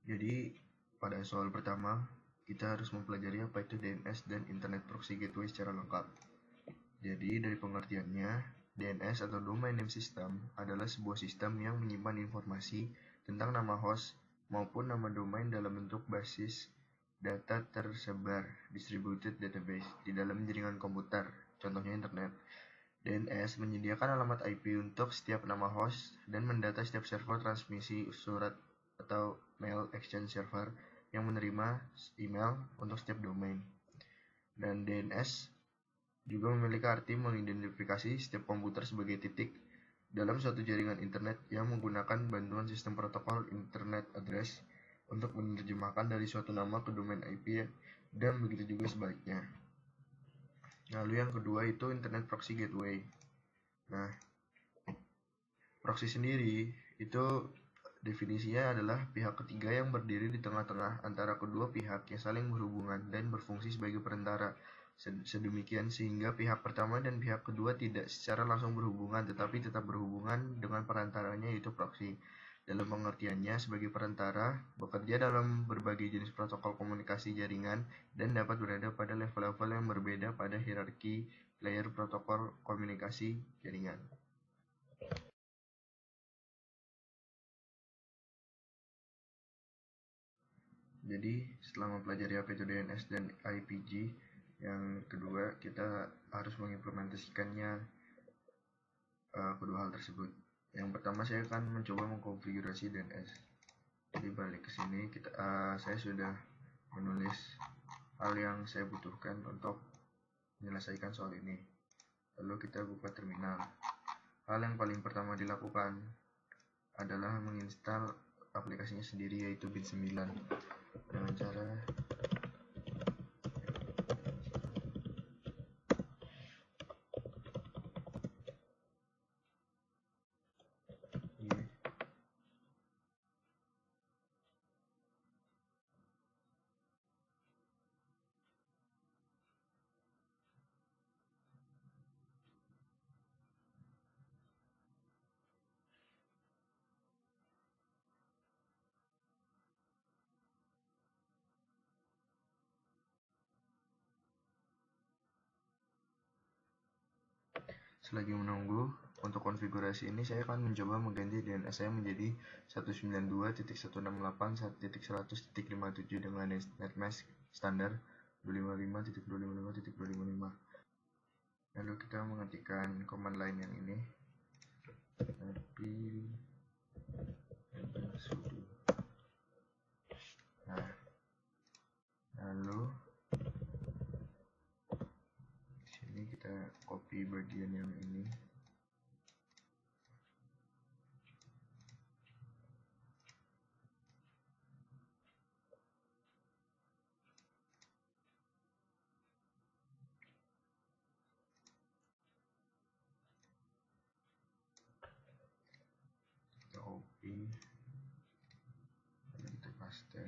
Jadi pada soal pertama kita harus mempelajari apa itu DNS dan Internet Proxy Gateway secara lengkap. Jadi dari pengertiannya, DNS atau Domain Name System adalah sebuah sistem yang menyimpan informasi tentang nama host maupun nama domain dalam bentuk basis data tersebar distributed database di dalam jaringan komputer, contohnya internet. DNS menyediakan alamat IP untuk setiap nama host dan mendata setiap server transmisi surat atau mail exchange server yang menerima email untuk setiap domain. Dan DNS juga memiliki arti mengidentifikasi setiap komputer sebagai titik dalam suatu jaringan internet yang menggunakan bantuan sistem protokol internet address untuk menerjemahkan dari suatu nama ke domain IP dan begitu juga sebaliknya. Lalu yang kedua itu Internet Proxy Gateway. Nah, proxy sendiri itu definisinya adalah pihak ketiga yang berdiri di tengah-tengah antara kedua pihak yang saling berhubungan dan berfungsi sebagai perantara. Sedemikian sehingga pihak pertama dan pihak kedua tidak secara langsung berhubungan tetapi tetap berhubungan dengan perantaranya yaitu proxy. Dalam pengertiannya sebagai perantara, bekerja dalam berbagai jenis protokol komunikasi jaringan dan dapat berada pada level-level yang berbeda pada hierarki layer protokol komunikasi jaringan. Jadi setelah mempelajari apa itu DNS dan IPG, yang kedua kita harus mengimplementasikannya kedua hal tersebut. Yang pertama saya akan mencoba mengkonfigurasi DNS. Jadi balik ke sini saya sudah menulis hal yang saya butuhkan untuk menyelesaikan soal ini. Lalu kita buka terminal. Hal yang paling pertama dilakukan adalah menginstal aplikasinya sendiri yaitu bin9 dengan cara Selagi menunggu untuk konfigurasi ini, saya akan mencoba mengganti DNS saya menjadi 192.168.100.57 dengan netmask standar 255.255.255. Lalu kita mengetikkan command line yang ini, sudo. Nah, lalu ini kita copy bagian yang ini. Kita copy. Lalu kita paste.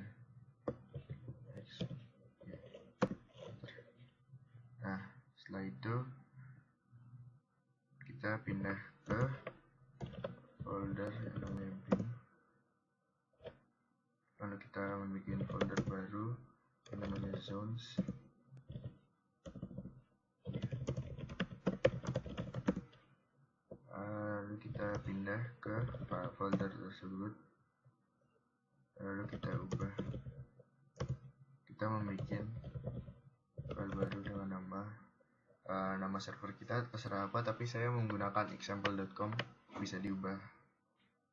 Nah, setelah itu kita pindah ke folder yang namanya bin. Lalu kita membuat folder baru yang namanya zones. Lalu kita pindah ke folder tersebut. Lalu kita ubah. Kita membuat file baru dengan nama server kita terserah apa, tapi saya menggunakan example.com, bisa diubah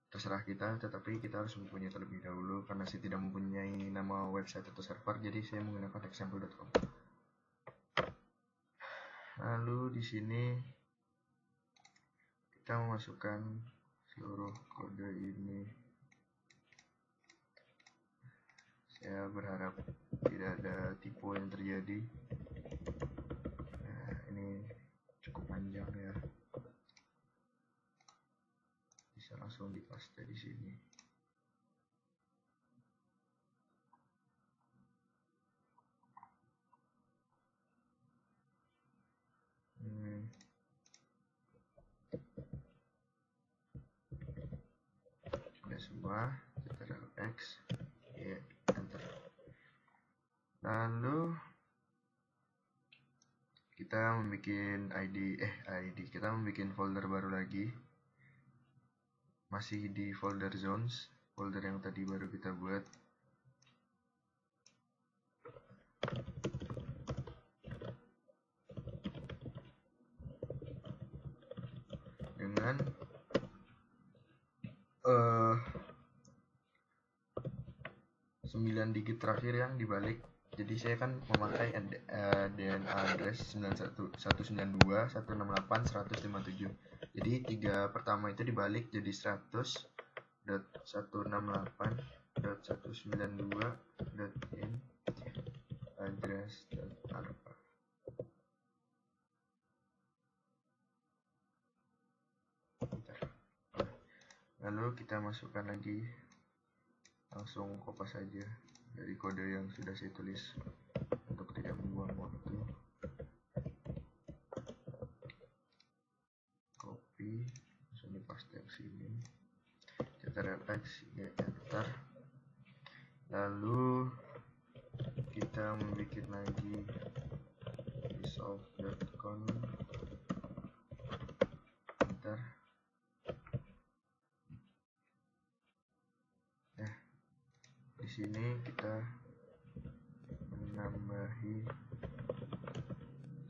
terserah kita, tetapi kita harus mempunyai terlebih dahulu karena saya tidak mempunyai nama website atau server, jadi saya menggunakan example.com. Lalu di sini kita memasukkan seluruh kode ini. Saya berharap tidak ada tipu yang terjadi. Nah, ini cukup panjang ya. Bisa langsung dipaste di sini. Sudah semua, kita X, Y, Lalu kita membuat kita membuat folder baru lagi, masih di folder zones, folder yang tadi baru kita buat. Dengan 9 digit terakhir yang dibalik. Jadi saya kan memakai DNA address 9192.168.157. Jadi 3 pertama itu dibalik jadi 100.168.192.in address.arpa. Lalu kita masukkan lagi, langsung kopas saja dari kode yang sudah saya tulis untuk tidak membuang waktu. Copy, langsung dipaste ke sini. Ctrl+X, ya enter. Lalu kita membuat lagi resolve.conf, enter. Di sini kita menambahi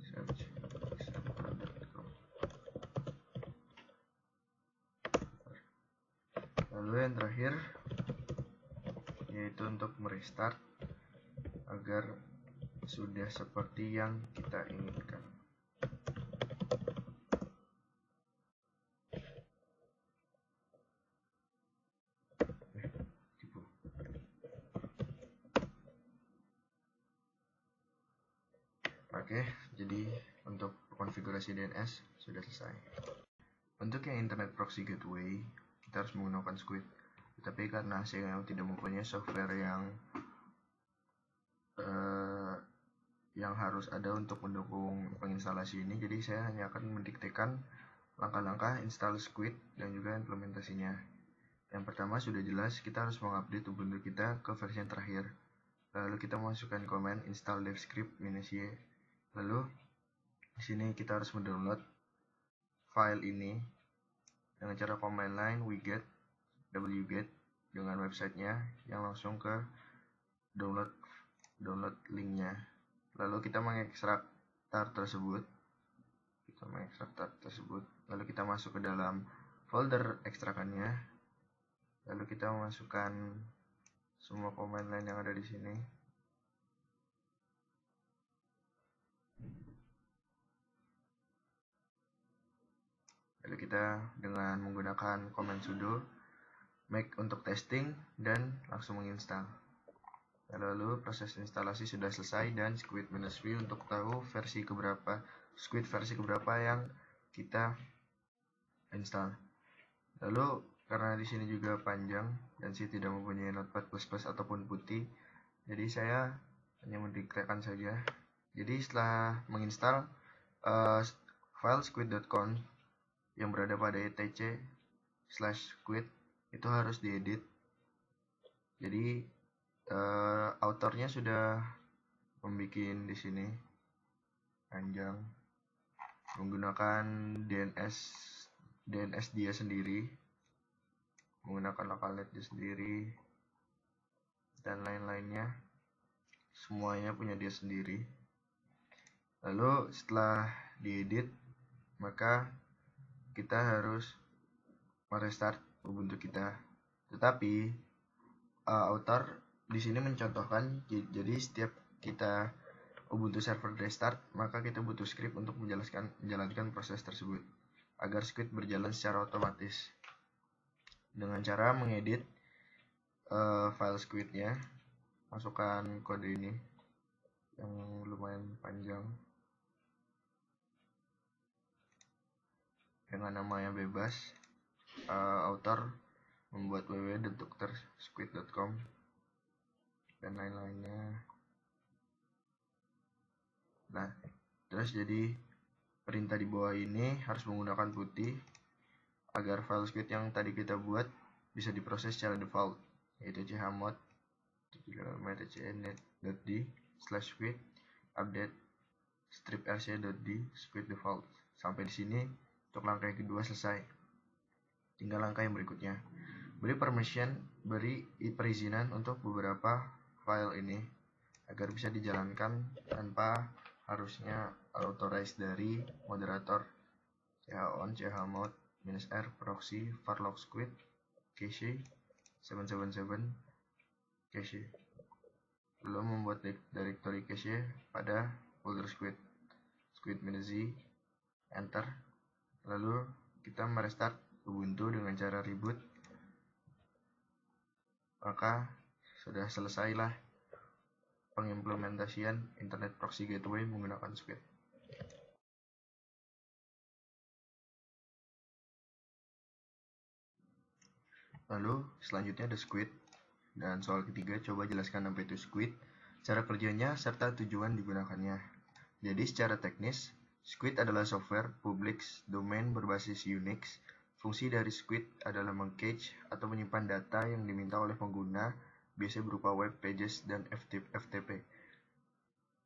search example.com. Lalu yang terakhir yaitu untuk merestart agar sudah seperti yang kita inginkan. Oke, jadi untuk konfigurasi DNS sudah selesai. Untuk yang Internet Proxy Gateway, kita harus menggunakan Squid. Tetapi karena saya tidak mempunyai software yang harus ada untuk mendukung penginstalasi ini, jadi saya hanya akan mendiktekan langkah-langkah install Squid dan juga implementasinya. Yang pertama sudah jelas, kita harus mengupdate Ubuntu kita ke versi yang terakhir. Lalu kita masukkan komen install dev script -y. Lalu di sini kita harus mendownload file ini dengan cara command line wget dengan websitenya yang langsung ke download linknya. Lalu kita mengekstrak tar tersebut. Lalu kita masuk ke dalam folder ekstrakannya. Lalu kita memasukkan semua command line yang ada di sini. Lalu kita dengan menggunakan command sudo make untuk testing dan langsung menginstal. Lalu proses instalasi sudah selesai dan Squid -v untuk tahu Squid versi keberapa yang kita install. Lalu karena di sini juga panjang dan saya tidak mempunyai notepad++ ataupun putih, jadi saya hanya mendiktekan saja. Jadi setelah menginstal file squid.conf yang berada pada etc/squid itu harus diedit. Jadi authornya sudah membuat di sini panjang menggunakan DNS dia sendiri, menggunakan localnet dia sendiri dan lain-lainnya, semuanya punya dia sendiri. Lalu setelah diedit, maka kita harus merestart Ubuntu kita. Tetapi author di sini mencontohkan, jadi setiap kita Ubuntu server restart, maka kita butuh script untuk menjalankan proses tersebut agar script berjalan secara otomatis dengan cara mengedit file squidnya. Masukkan kode ini yang lumayan panjang dengan nama yang bebas. Author membuat www.drsquid.com dan lain-lainnya. Nah, terus jadi perintah di bawah ini harus menggunakan putih agar file squid yang tadi kita buat bisa diproses secara default, yaitu chmod metcnet.d /squid update strip rc.d squid default. Sampai di sini untuk langkah yang kedua selesai. Tinggal langkah yang berikutnya. Beri perizinan untuk beberapa file ini agar bisa dijalankan tanpa harusnya authorize dari moderator ch-on ch-mode -r proxy farlock squid cache 777 cache, lalu membuat directory cache pada folder squid -z, enter. Lalu kita merestart Ubuntu dengan cara reboot, maka sudah selesailah pengimplementasian Internet Proxy Gateway menggunakan Squid. Lalu selanjutnya ada Squid, dan soal ketiga coba jelaskan apa itu Squid, cara kerjanya serta tujuan digunakannya. Jadi secara teknis, Squid adalah software public domain berbasis Unix. Fungsi dari Squid adalah meng-cache atau menyimpan data yang diminta oleh pengguna, biasanya berupa web pages dan FTP.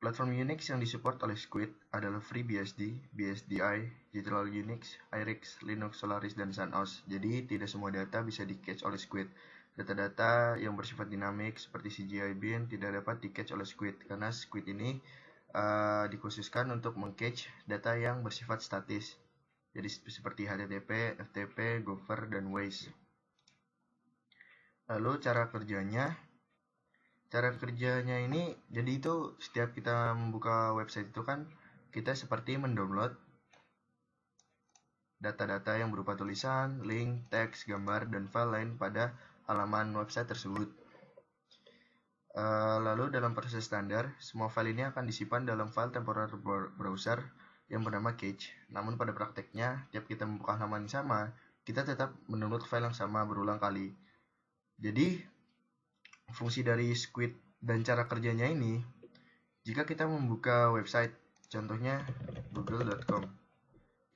Platform Unix yang disupport oleh Squid adalah FreeBSD, BSDI, General Unix, IRIX, Linux, Solaris, dan SunOS. Jadi tidak semua data bisa di-cache oleh Squid. Data-data yang bersifat dinamik seperti CGI bin tidak dapat di-cache oleh Squid karena Squid ini dikhususkan untuk meng-cache data yang bersifat statis. Jadi seperti HTTP, FTP, Gopher, dan Waze. Lalu cara kerjanya ini, jadi itu setiap kita membuka website itu kan kita seperti mendownload data-data yang berupa tulisan, link, teks, gambar, dan file lain pada halaman website tersebut. Lalu dalam proses standar, semua file ini akan disimpan dalam file temporer browser yang bernama cache. Namun pada prakteknya, tiap kita membuka halaman yang sama, kita tetap mendownload file yang sama berulang kali. Jadi, fungsi dari Squid dan cara kerjanya ini, jika kita membuka website, contohnya google.com,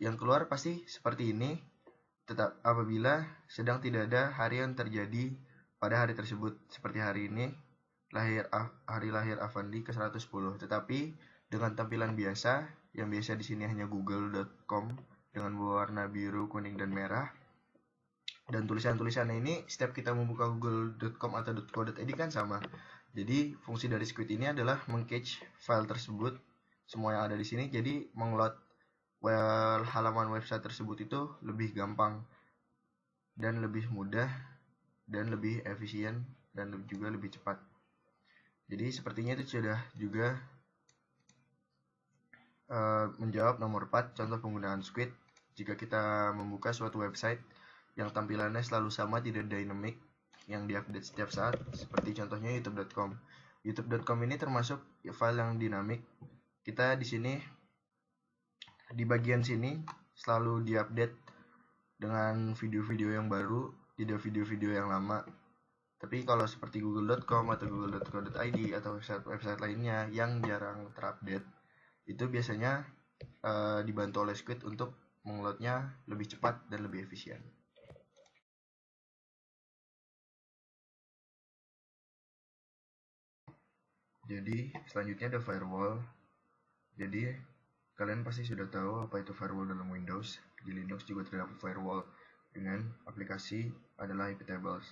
yang keluar pasti seperti ini, tetap apabila sedang tidak ada hari yang terjadi pada hari tersebut, seperti hari ini, hari lahir Avandi ke-110, tetapi dengan tampilan biasa, yang biasa di sini hanya google.com dengan warna biru, kuning, dan merah. Dan tulisan-tulisannya ini setiap kita membuka google.com atau .co.id kan sama. Jadi fungsi dari Squid ini adalah meng-cache file tersebut, semua yang ada di sini. Jadi meng-load halaman website tersebut itu lebih gampang dan lebih mudah dan lebih efisien dan juga lebih cepat. Jadi sepertinya itu sudah juga menjawab nomor 4 contoh penggunaan Squid. Jika kita membuka suatu website yang tampilannya selalu sama, tidak dynamic, yang diupdate setiap saat, seperti contohnya youtube.com. youtube.com ini termasuk file yang dinamik. Kita di sini di bagian sini selalu diupdate dengan video-video yang baru, tidak video-video yang lama. Tapi kalau seperti google.com atau google.co.id atau website lainnya yang jarang terupdate, itu biasanya dibantu oleh Squid untuk mengloadnya lebih cepat dan lebih efisien. Jadi selanjutnya ada firewall. Jadi kalian pasti sudah tahu apa itu firewall dalam Windows. Di Linux juga terdapat firewall dengan aplikasi adalah iptables.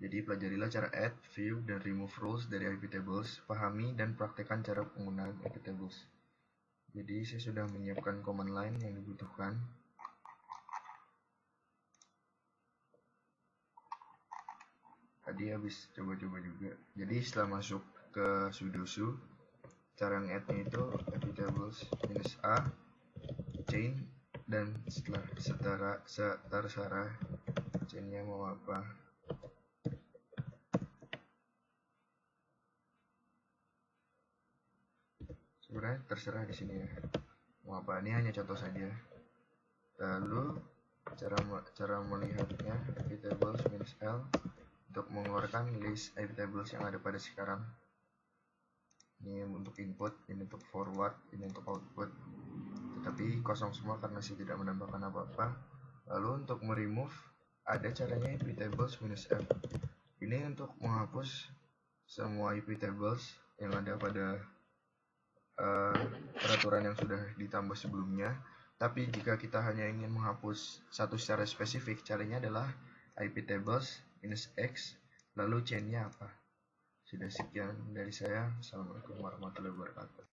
Jadi pelajarilah cara add, view, dan remove rules dari iptables. Pahami dan praktekkan cara penggunaan iptables. Jadi saya sudah menyiapkan command line yang dibutuhkan. Tadi habis coba-coba juga. Jadi setelah masuk ke sudo cara nge-add-nya itu iptables -a chain, dan setelah terserah chainnya mau apa. Sebenarnya terserah di sini ya mau apa, ini hanya contoh saja. Lalu cara melihatnya iptables -l untuk mengeluarkan list iptables yang ada pada sekarang. Ini untuk input, ini untuk forward, ini untuk output, tetapi kosong semua karena saya tidak menambahkan apa-apa. Lalu untuk meremove ada caranya iptables -f. Ini untuk menghapus semua iptables yang ada pada peraturan yang sudah ditambah sebelumnya. Tapi jika kita hanya ingin menghapus satu secara spesifik, caranya adalah iptables -x lalu chain-nya apa. Sudah sekian dari saya. Assalamualaikum warahmatullahi wabarakatuh.